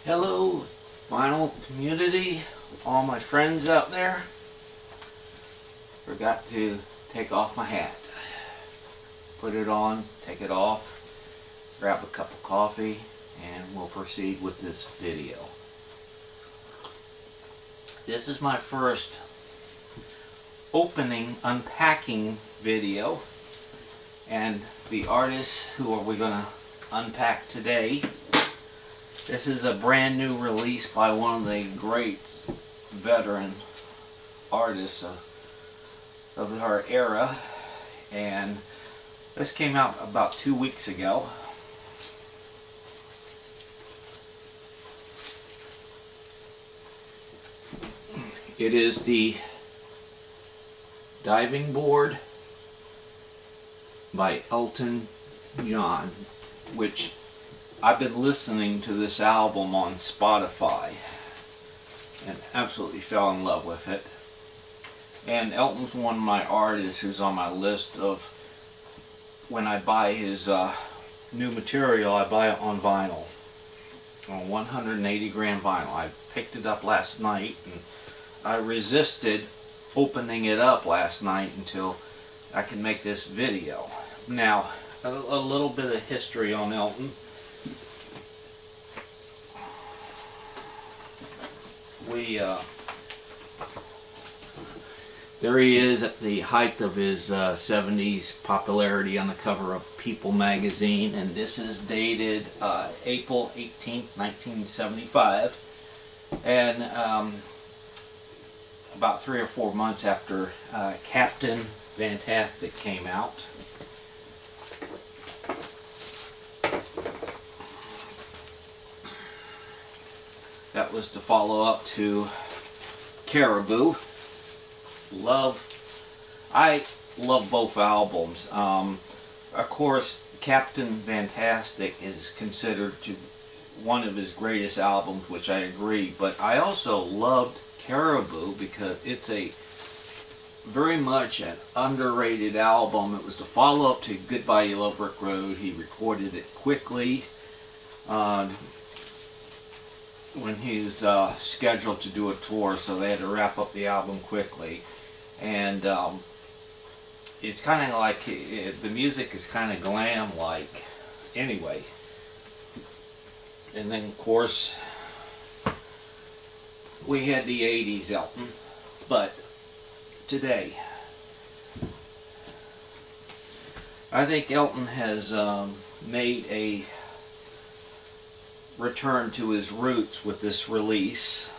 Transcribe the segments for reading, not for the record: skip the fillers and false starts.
Hello, vinyl community, all my friends out there. Forgot to take off my hat. Put it on, take it off, grab a cup of coffee, and we'll proceed with this video. This is my first opening unpacking video, and the artists who are we going to unpack today. This is a brand new release by one of the great veteran artists of our era, and this came out about 2 weeks ago. It is the Diving Board by Elton John, which I've been listening to this album on Spotify and absolutely fell in love with it. And Elton's one of my artists who's on my list of when I buy his new material, I buy it on vinyl, on 180 gram vinyl. I picked it up last night and I resisted opening it up last night until I can make this video. Now, a little bit of history on Elton. There he is at the height of his 70s popularity on the cover of People magazine, and this is dated April 18th, 1975, and about 3 or 4 months after Captain Fantastic came out. That was the follow-up to Caribou. I love both albums. Of course, Captain Fantastic is considered to one of his greatest albums, which I agree. But I also loved Caribou because it's a very much an underrated album. It was the follow-up to Goodbye Yellow Brick Road. He recorded it quickly when he was scheduled to do a tour, so they had to wrap up the album quickly. And it's kind of like, the music is kind of glam-like anyway. And then, of course, we had the 80s Elton. But today, I think Elton has made a return to his roots with this release,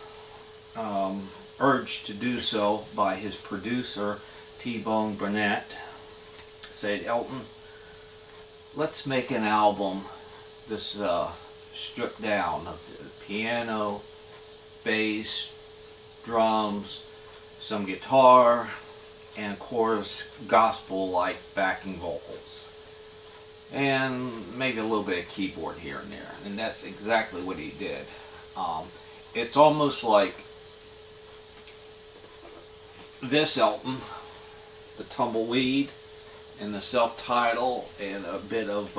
urged to do so by his producer T-Bone Burnett. Said, Elton, let's make an album this stripped down of piano, bass, drums, some guitar, and of course gospel like backing vocals, and maybe a little bit of keyboard here and there. And that's exactly what he did. It's almost like this Elton, the Tumbleweed, and the self-title, and a bit of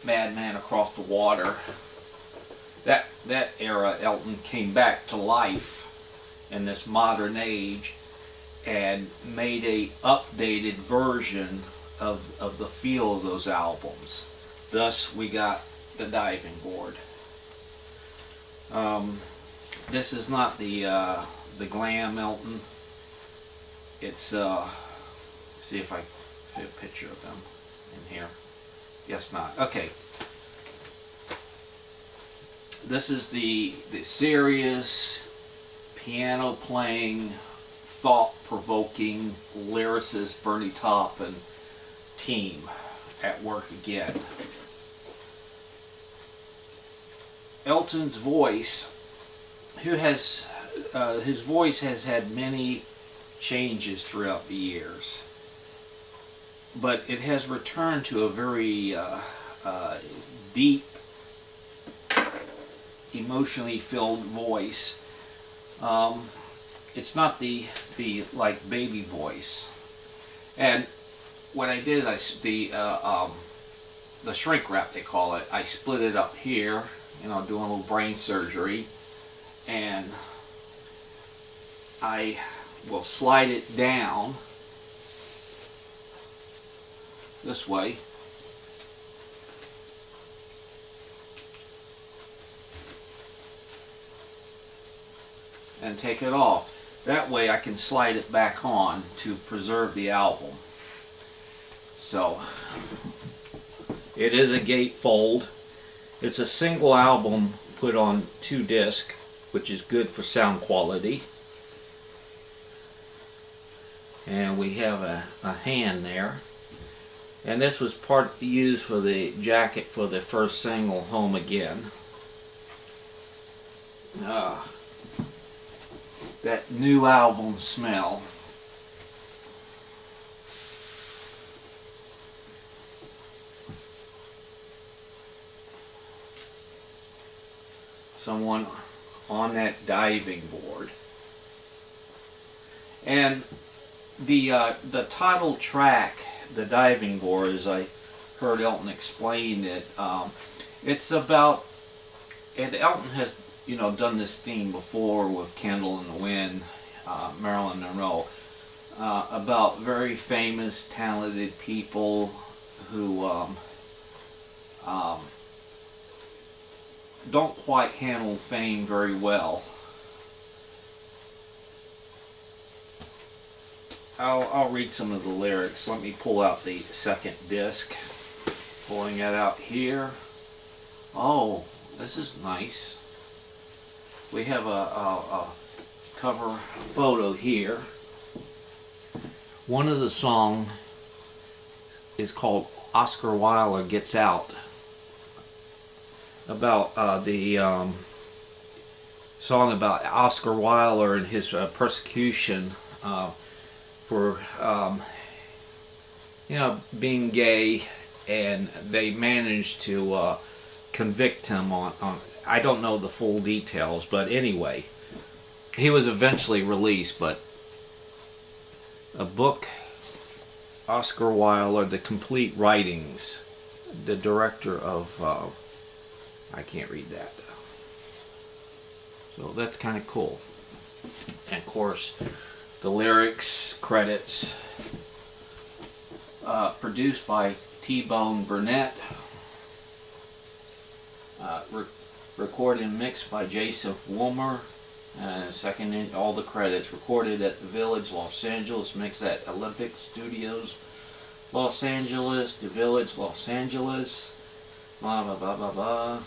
Madman Across the Water. That era Elton came back to life in this modern age and made a updated version of the feel of those albums. Thus, we got the Diving Board. This is not the glam Elton. It's see if I fit a picture of them in here. Guess not. Okay. This is the serious piano playing, thought-provoking lyricist Bernie Taupin team at work again. Elton's voice, his voice has had many changes throughout the years, but it has returned to a very deep, emotionally filled voice. It's not the like baby voice. And what I did, the shrink wrap they call it, I split it up here doing a little brain surgery, and I will slide it down this way. And take it off. That way I can slide it back on to preserve the album. So it is a gatefold. It's a single album put on 2 discs, which is good for sound quality. And we have a hand there. And this was part used for the jacket for the first single, Home Again. That new album smell. Someone on that diving board. And the title track, The Diving Board, as I heard Elton explain it, it's about, and Elton has done this theme before with Candle in the Wind, Marilyn Monroe, about very famous, talented people who don't quite handle fame very well. I'll read some of the lyrics. Let me pull out the second disc. Pulling it out here. Oh, this is nice. We have a cover photo here. One of the songs is called Oscar Wilde Gets Out, about the song about Oscar Wilde and his persecution for being gay, and they managed to convict him on I don't know the full details, but anyway, he was eventually released. But a book, Oscar Wilde, The Complete Writings, the director of I can't read that. So that's kind of cool. And of course, the lyrics, credits, produced by T-Bone Burnett, recorded and mixed by Jason Woolmer, second in all the credits, recorded at the Village, Los Angeles, mixed at Olympic Studios, Los Angeles, the Village, Los Angeles, blah blah blah blah blah.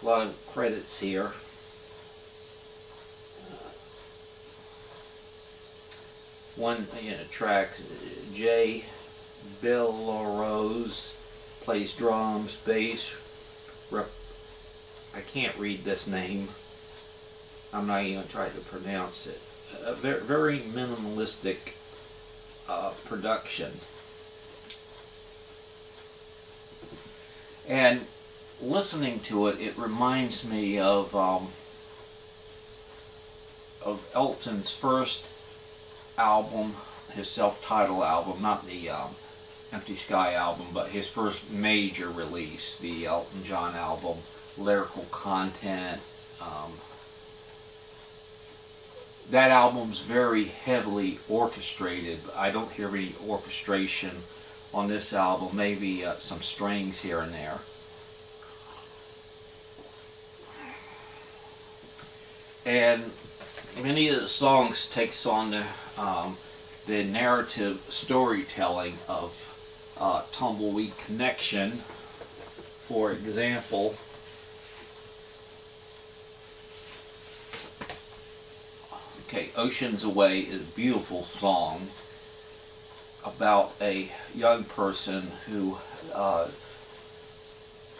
A lot of credits here. One track, Jay Belrose plays drums, bass. I can't read this name. I'm not even trying to pronounce it. A very, very minimalistic production. And listening to it, it reminds me of Elton's first album, his self-titled album, not the Empty Sky album, but his first major release, the Elton John album, lyrical content. That album's very heavily orchestrated. I don't hear any orchestration on this album, maybe some strings here and there. And many of the songs takes on the narrative storytelling of Tumbleweed Connection. For example, Oceans Away is a beautiful song about a young person who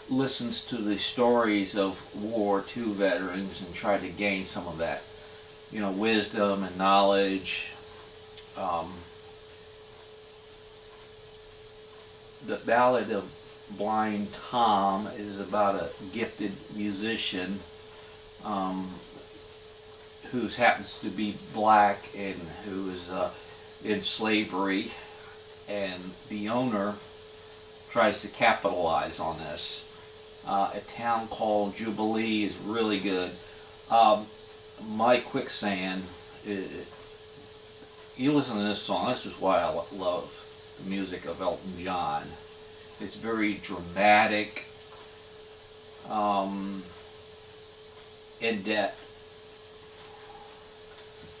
listens to the stories of World War II veterans and try to gain some of that, wisdom and knowledge. The Ballad of Blind Tom is about a gifted musician who happens to be black and who is in slavery, and the owner tries to capitalize on this. A Town Called Jubilee is really good. My Quicksand, you listen to this song, this is why I love the music of Elton John. It's very dramatic, in depth.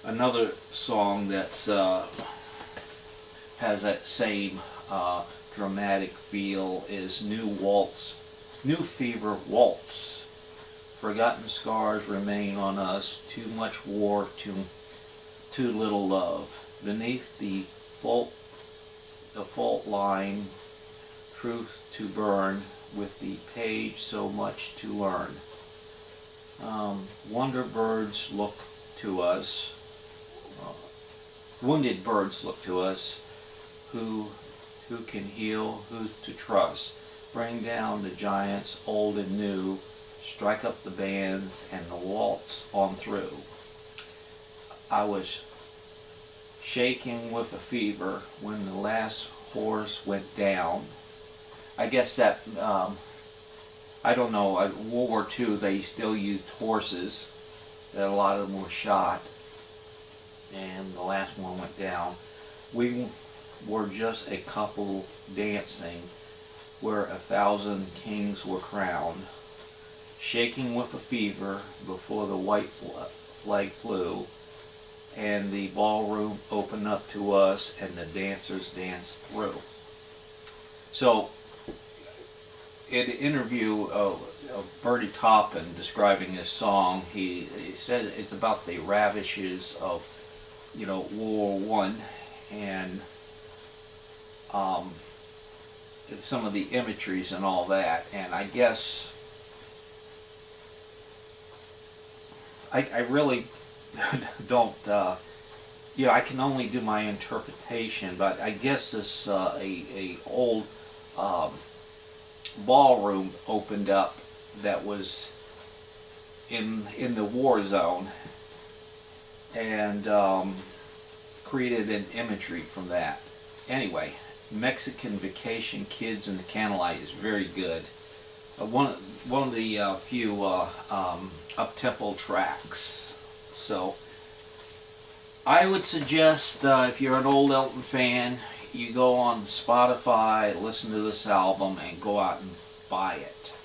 Another song that's has that same dramatic feel is New Fever Waltz. Forgotten scars remain on us, too much war, too little love. Beneath the fault line, truth to burn, with the page so much to learn. Wonder birds look to us, wounded birds look to us, who can heal, who to trust. Bring down the giants, old and new, strike up the bands and the waltz on through. I was shaking with a fever when the last horse went down. I guess that, I don't know, World War II they still used horses, that a lot of them were shot, and the last one went down. We were just a couple dancing where 1,000 kings were crowned, shaking with a fever before the white flag flew, and the ballroom opened up to us and the dancers danced through. So, in an interview of Bertie Taupin describing this song, he said it's about the ravages of, World War One, and some of the imageries and all that. And I guess I really don't, I can only do my interpretation, but I guess this a old ballroom opened up that was in the war zone, and created an imagery from that. Anyway, Mexican Vacation, Kids in the Candlelight is very good. One of the few up-tempo tracks. So I would suggest, if you're an old Elton fan, you go on Spotify, listen to this album, and go out and buy it.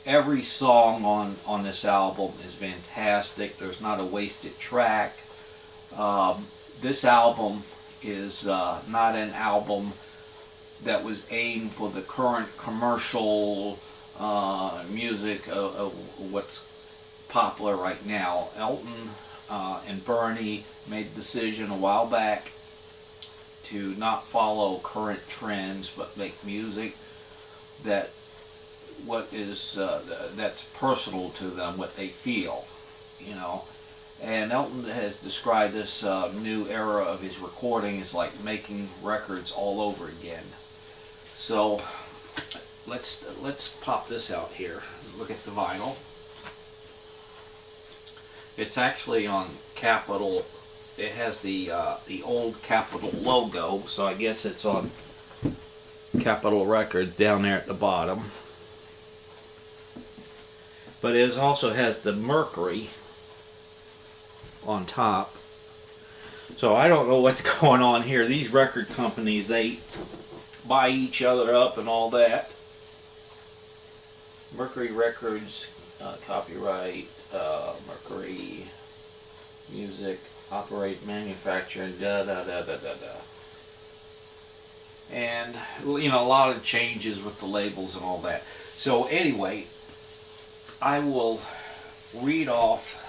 Every song on this album is fantastic. There's not a wasted track. This album is not an album that was aimed for the current commercial music of what's popular right now. Elton and Bernie made the decision a while back to not follow current trends, but make music that that's personal to them, what they feel, And Elton has described this new era of his recording as like making records all over again. So let's pop this out here. Look at the vinyl. It's actually on Capitol. It has the old Capitol logo, so I guess it's on Capitol Records down there at the bottom. But it also has the Mercury on top. So I don't know what's going on here. These record companies, they buy each other up and all that. Mercury Records, copyright, Mercury Music, operate, manufacture, da da da da da da. And a lot of changes with the labels and all that. So anyway, I will read off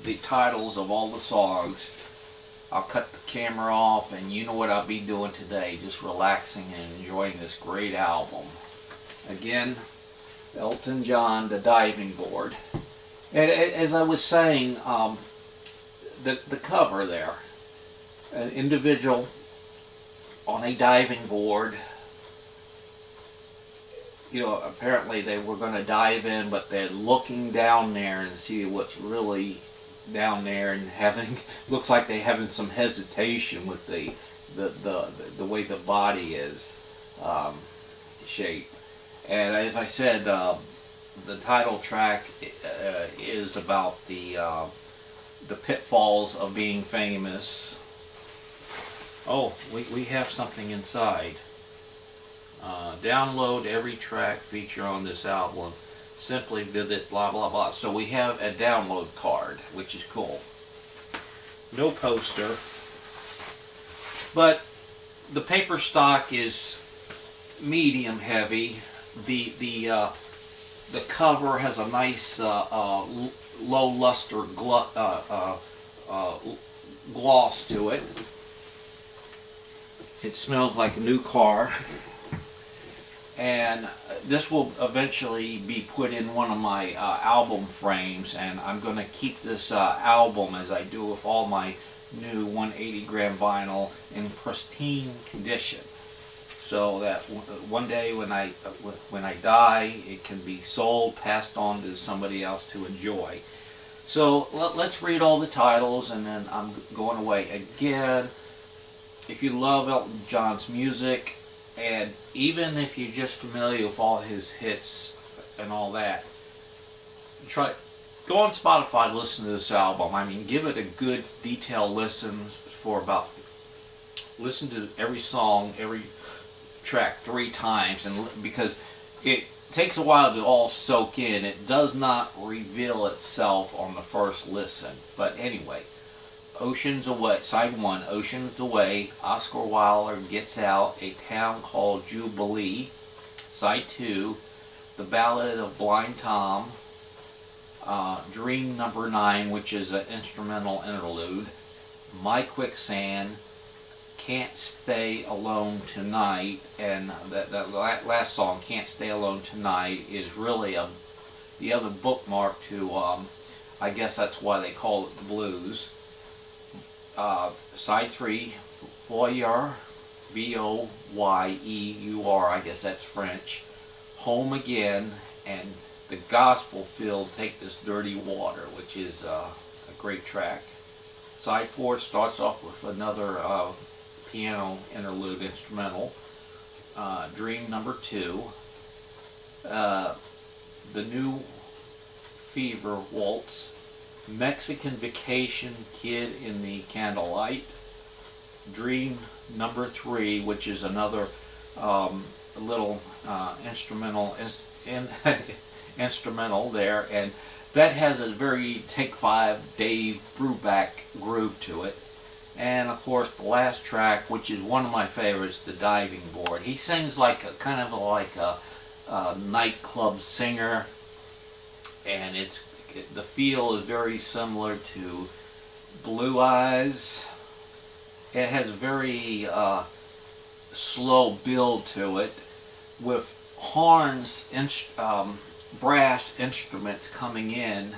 the titles of all the songs. I'll cut the camera off, and you know what I'll be doing today, just relaxing and enjoying this great album. Again, Elton John, The Diving Board. And as I was saying, the cover there, an individual on a diving board. Apparently they were going to dive in, but they're looking down there and see what's really down there, and looks like they're having some hesitation with the way the body is. shape. And as I said, the title track is about the pitfalls of being famous. Oh, we have something inside. Download every track featured on this album. Simply visit blah blah blah. So we have a download card, which is cool. No poster, but the paper stock is medium heavy. The cover has a nice low luster gloss to it. It smells like a new car. And this will eventually be put in one of my album frames, and I'm going to keep this album, as I do with all my new 180 gram vinyl, in pristine condition, so that one day when I die, it can be sold, passed on to somebody else to enjoy. So let's read all the titles, and then I'm going away. Again, if you love Elton John's music, and even if you're just familiar with all his hits and all that, go on Spotify to listen to this album. I mean, give it a good detailed listen listen to every song, every track 3 times, and because it takes a while to all soak in. It does not reveal itself on the first listen. But anyway, Oceans Away, side 1, Oceans Away, Oscar Wilde Gets Out, A Town Called Jubilee. Side 2, The Ballad of Blind Tom, Dream Number 9, which is an instrumental interlude, My Quicksand, Can't Stay Alone Tonight, and that last song, Can't Stay Alone Tonight, is really the other bookmark to, I guess that's why they call it the blues. Side 3, Voyeur, V-O-Y-E-U-R, I guess that's French, Home Again, and the gospel-filled Take This Dirty Water, which is a great track. Side 4 starts off with another piano interlude instrumental, Dream Number 2, The New Fever Waltz, Mexican Vacation, Kid in the Candlelight, Dream Number 3, which is another little instrumental instrumental there, and that has a very Take 5 Dave Brubeck groove to it. And of course the last track, which is one of my favorites, The Diving Board. He sings like kind of like a nightclub singer, and the feel is very similar to Blue Eyes. It has a very slow build to it, with horns, brass instruments coming in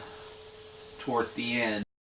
toward the end.